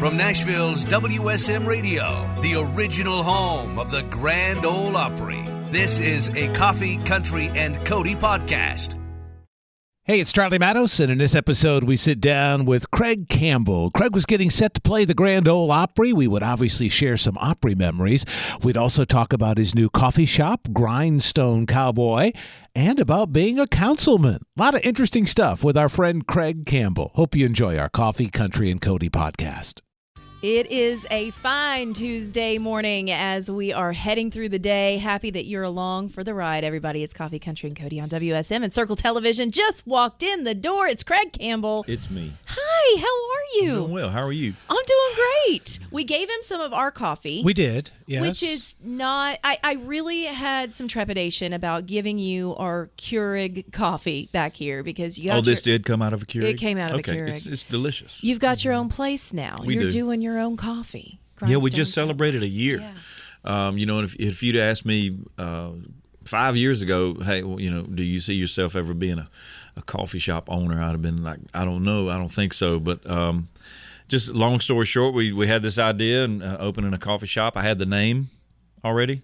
From Nashville's WSM Radio, the original home of the Grand Ole Opry, this is a Coffee, Country, and Cody podcast. Hey, it's Charlie Matos, and in this episode, we sit down with Craig Campbell. Craig was getting set to play the Grand Ole Opry. We would obviously share some Opry memories. We'd also talk about his new coffee shop, Grindstone Cowboy, and about being a councilman. A lot of interesting stuff with our friend Craig Campbell. Hope you enjoy our Coffee, Country, and Cody podcast. It is a fine Tuesday morning as we are heading through the day. Happy that you're along for the ride, everybody. It's Coffee, Country, and Cody on WSM and Circle Television. Just walked in the door. It's Craig Campbell. It's me. Hi, how are you? I'm doing well. How are you? I'm doing great. We gave him some of our coffee. We did, yes. Which is not, I really had some trepidation about giving you our Keurig coffee back here because you got this did come out of a Keurig? It came out of a Keurig. Okay, it's delicious. You've got your own place now. You're doing your own coffee. Yeah, we just celebrated a year. Yeah. If you'd asked me 5 years ago, hey, well, do you see yourself ever being a coffee shop owner? I'd have been like, I don't know. I don't think so. But just long story short, we had this idea and opening a coffee shop. I had the name already.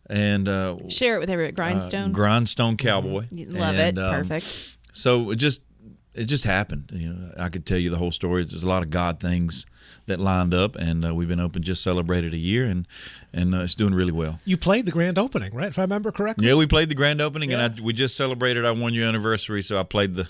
And share it with everyone. Grindstone? Grindstone Cowboy. Love it. Perfect. So it just happened. I could tell you the whole story. There's a lot of God things that lined up, and we've been open, just celebrated a year, and it's doing really well. You played the grand opening, right? If I remember correctly. Yeah, we played the grand opening, and we just celebrated our 1 year anniversary. So I played the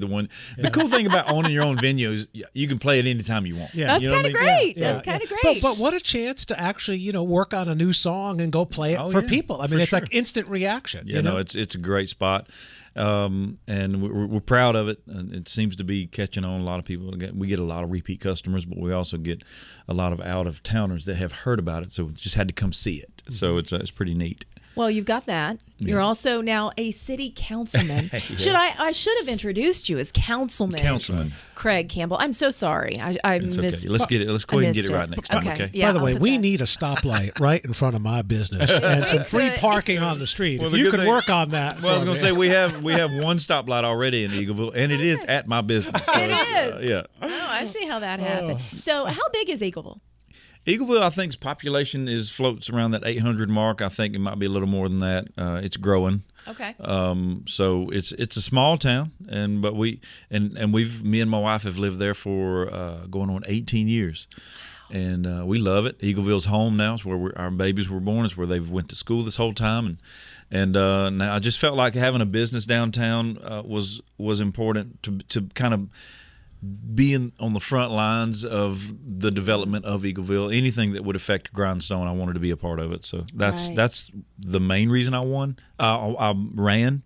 one. The cool thing about owning your own venue is you can play it anytime you want. Yeah, that's kind of great. Yeah. That's kind of great. But what a chance to actually work on a new song and go play it for people. I mean, it's like instant reaction. Yeah, it's a great spot. And we're proud of it, and it seems to be catching on. A lot of people, we get a lot of repeat customers, but we also get a lot of out-of-towners that have heard about it, so just had to come see it. So it's pretty neat. Well, you've got that. You're also now a city councilman. Yeah. I should have introduced you as councilman. Craig Campbell. I'm so sorry. I missed. Okay. Let's go ahead and get it right next time. Okay. Yeah, by the way, we need a stoplight right in front of my business and some free parking on the street. Well, if you could work on that. Well, I was going to say we have one stoplight already in Eagleville, and it is at my business. So it is. Yeah. Oh, I see how that happened. So, how big is Eagleville? Eagleville, I think, population floats around that 800 mark. I think it might be a little more than that. It's growing. Okay. So it's a small town, but me and my wife have lived there for going on 18 years, and we love it. Eagleville's home now. It's where our babies were born. It's where they've went to school this whole time, and now I just felt like having a business downtown was important to kind of being on the front lines of the development of Eagleville. Anything that would affect Grindstone, I wanted to be a part of it. So that's the main reason I ran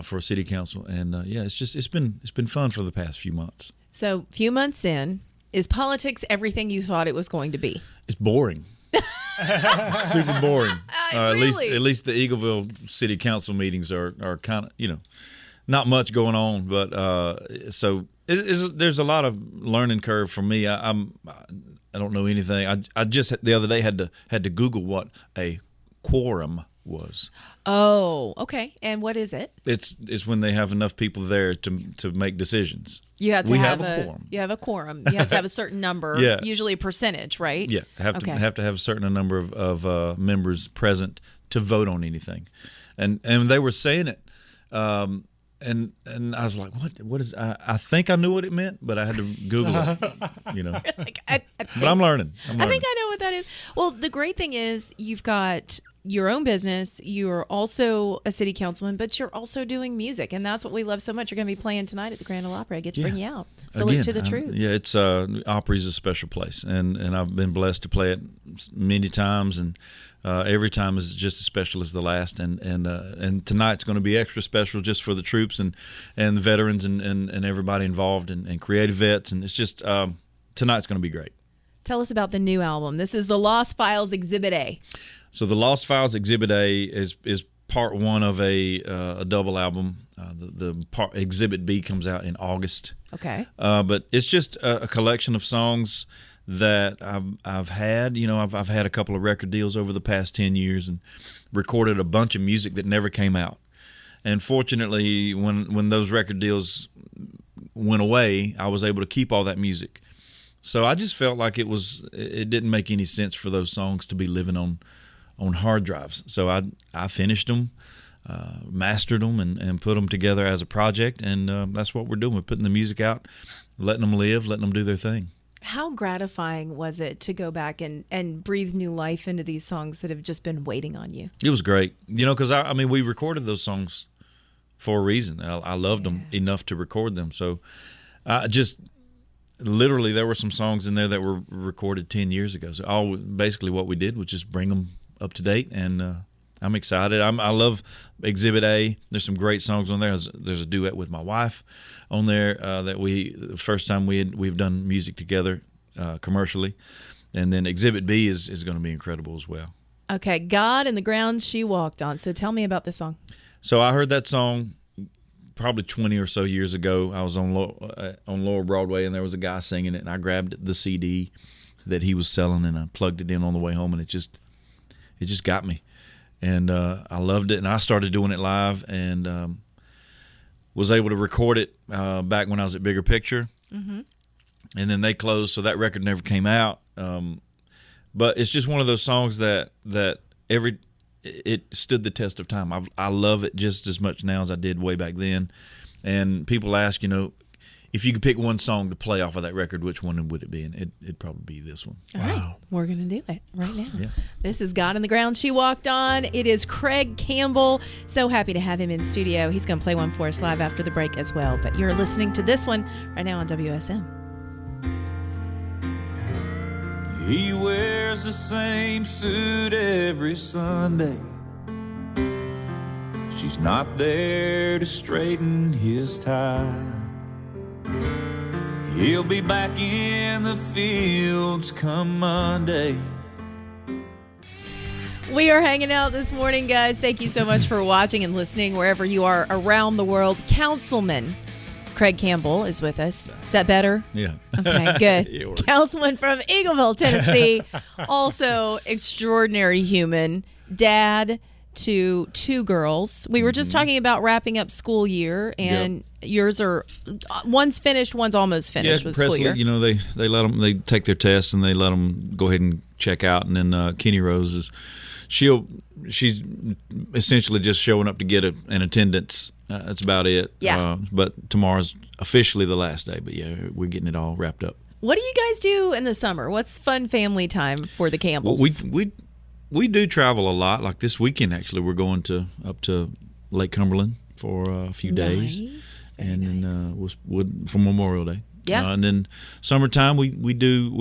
for city council, and it's been fun for the past few months. So, few months in, is politics everything you thought it was going to be? It's boring. Super boring. Really? At least the Eagleville city council meetings are kind of not much going on, but so. There's a lot of learning curve for me. I don't know anything. I just the other day had to Google what a quorum was. Oh, okay. And what is it? It's when they have enough people there to make decisions. You have to have a quorum. You have a quorum. You have to have a certain number. Yeah. Usually a percentage, right? Yeah. Have to have a certain number of members present to vote on anything, and they were saying it. And I was like, what is? I think I knew what it meant, but I had to Google it. But I'm learning. I think I know what that is. Well, the great thing is you've got your own business. You're also a city councilman, but you're also doing music, and that's what we love so much. You're going to be playing tonight at the Grand Ole Opry. I get to bring you out. Salute to the troops. It's Opry's a special place, and I've been blessed to play it many times, and every time is just as special as the last. And tonight's going to be extra special just for the troops and the veterans and everybody involved and creative vets, and it's just tonight's going to be great. Tell us about the new album. This is the Lost Files Exhibit A. So the Lost Files Exhibit A is part one of a double album. The part Exhibit B comes out in August. Okay. But it's just a collection of songs that I've had. I've had a couple of record deals over the past 10 years and recorded a bunch of music that never came out. And fortunately, when those record deals went away, I was able to keep all that music. So I just felt like it didn't make any sense for those songs to be living on hard drives. So I finished them, mastered them, and put them together as a project, and that's what we're doing. We're putting the music out, letting them live, letting them do their thing. How gratifying was it to go back and breathe new life into these songs that have just been waiting on you? It was great, because I mean, we recorded those songs for a reason. I loved them enough to record them. So literally, there were some songs in there that were recorded 10 years ago. So basically what we did was just bring them up to date, and I'm excited. I love Exhibit A. There's some great songs on there. There's a duet with my wife on there that the first time we've done music together commercially. And then Exhibit B is going to be incredible as well. Okay, God and the Ground She Walked On. So tell me about this song. So I heard that song probably 20 or so years ago. I was on Lower Broadway, and there was a guy singing it, and I grabbed the CD that he was selling, and I plugged it in on the way home, and it just got me. And I loved it, and I started doing it live, and was able to record it back when I was at Bigger Picture. Mm-hmm. And then they closed, so that record never came out. But it's just one of those songs that it stood the test of time. I love it just as much now as I did way back then. And people ask, if you could pick one song to play off of that record, which one would it be? And it'd probably be this one. All right, we're going to do it right now. Yeah. This is God on the Ground She Walked On. It is Craig Campbell. So happy to have him in studio. He's going to play one for us live after the break as well. But you're listening to this one right now on WSM. He wears the same suit every Sunday. She's not there to straighten his tie. He'll be back in the fields come Monday. We are hanging out this morning, guys. Thank you so much for watching and listening wherever you are around the world. Councilman Craig Campbell is with us. Is that better? Yeah. Okay, good. Councilman from Eagleville, Tennessee. Also extraordinary human. Dad to two girls. We were just talking about wrapping up school year, and yours are one's finished, one's almost finished with Presley, school year. They take their tests and they let them go ahead and check out, and then Kenny Rose she's essentially just showing up to get an attendance. That's about it. Yeah. But tomorrow's officially the last day. But yeah, we're getting it all wrapped up. What do you guys do in the summer? What's fun family time for the Campbells? Well, we do travel a lot. Like this weekend, actually, we're going up to Lake Cumberland for a few days, and then for Memorial Day. Yeah. And then summertime, we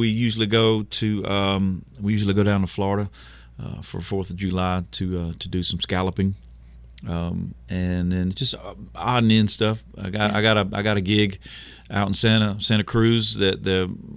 usually go to down to Florida for 4th of July to do some scalloping. And then just odd and end stuff. I got a gig out in Santa Cruz that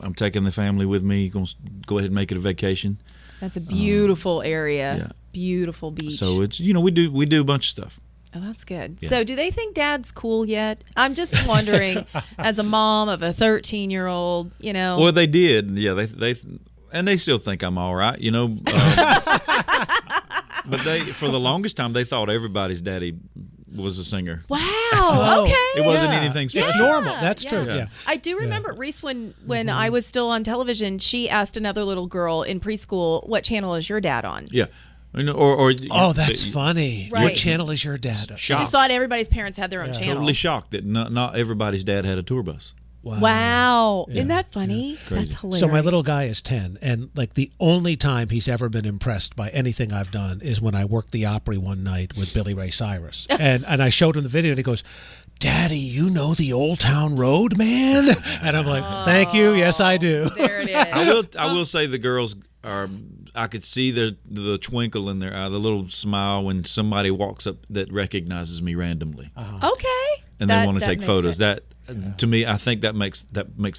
I'm taking the family with me. Going to go ahead and make it a vacation. That's a beautiful area. Yeah. Beautiful beach. So it's we do a bunch of stuff. Oh, that's good. Yeah. So do they think Dad's cool yet? I'm just wondering, as a mom of a 13-year-old, Well, they did. Yeah, they still think I'm all right. But for the longest time, they thought everybody's daddy was a singer. Wow. Okay. It wasn't anything special. It's normal. That's true. Yeah. I do remember Reese when I was still on television. She asked another little girl in preschool, "What channel is your dad on?" Yeah. That's funny. Right. What channel is your dad on? She just thought everybody's parents had their own channel. Totally shocked that not everybody's dad had a tour bus. Wow. Isn't that funny? Crazy. That's hilarious. So my little guy is 10, and like the only time he's ever been impressed by anything I've done is when I worked the Opry one night with Billy Ray Cyrus. and I showed him the video, and he goes, "Daddy, you know the Old Town Road, man?" And I'm like, "Thank you. Yes, I do." There it is. I will say the girls are. I could see the twinkle in their eye, the little smile when somebody walks up that recognizes me randomly, Okay. and they want to take makes photos. it. To me, I think that makes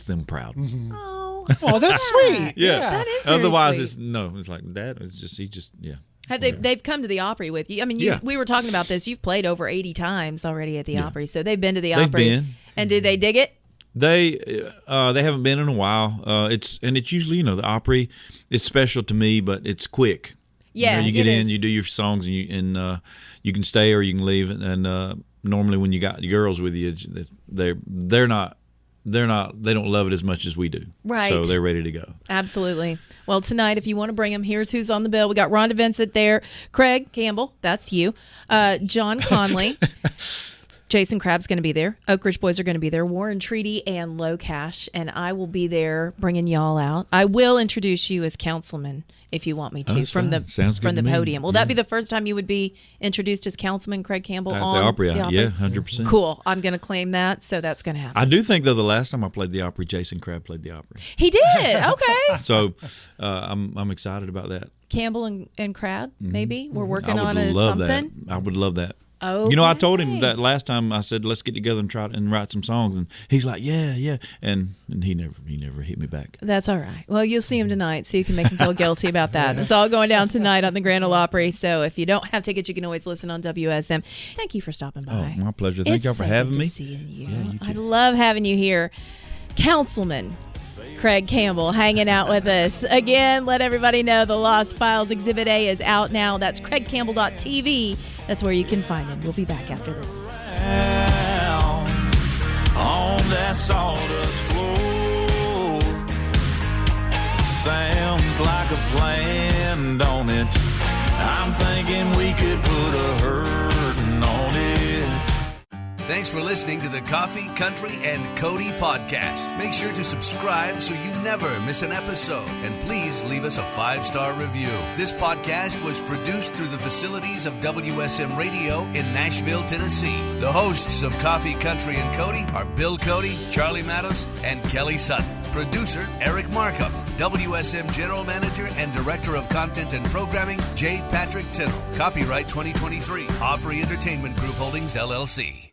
them proud. Mm-hmm. Oh, that's sweet. Yeah. That is very Otherwise, sweet. it's like Dad. It's just yeah. They've come to the Opry with you. I mean, we were talking about this. You've played over 80 times already at the Opry, so they've been to the Opry. They've been. And did they dig it? They haven't been in a while. It's usually the Opry. It's special to me, but it's quick. Yeah, you get it in, is. you do your songs, and you can stay or you can leave. And normally, when you got your girls with you, they're not they don't love it as much as we do. Right. So they're ready to go. Absolutely. Well, tonight, if you want to bring them, here's who's on the bill. We got Rhonda Vincent there, Craig Campbell, that's you, John Conley, Jason Crabb's going to be there, Oak Ridge Boys are going to be there, Warren Treaty and Low Cash, and I will be there bringing y'all out. I will introduce you as councilman if you want me to from the podium. Will that be the first time you would be introduced as councilman, Craig Campbell, At on the Opry? the Opry? Yeah, 100%. Cool. I'm going to claim that, so that's going to happen. I do think, though, the last time I played the Opry, Jason Crabb played the Opry. He did. Okay. So I'm excited about that. Campbell and Crabb, maybe we're working I would on love something. that. I would love that. Okay. You know, I told him that last time. I said, let's get together and try and write some songs, and he's like, yeah, and he never hit me back. That's all right. Well, you'll see him tonight, so you can make him feel guilty about that. It's all going down tonight on the Grand Ole Opry. So if you don't have tickets, you can always listen on WSM. Thank you for stopping by. Oh, my pleasure. Thank y'all for having me. Seeing you. Yeah, you too. I love having you here, Councilman Craig Campbell, hanging out with us. Again, let everybody know the Lost Files Exhibit A is out now. That's craigcampbell.tv. That's where you can find him. We'll be back after this. On that sawdust floor, sounds like a plan, don't it? I'm thinking we could put a hurtin' on it. Thanks for listening to the Coffee, Country, and Cody podcast. Make sure to subscribe so you never miss an episode. And please leave us a 5-star review. This podcast was produced through the facilities of WSM Radio in Nashville, Tennessee. The hosts of Coffee, Country, and Cody are Bill Cody, Charlie Matos, and Kelly Sutton. Producer, Eric Markham. WSM General Manager and Director of Content and Programming, J. Patrick Tittle. Copyright 2023. Opry Entertainment Group Holdings, LLC.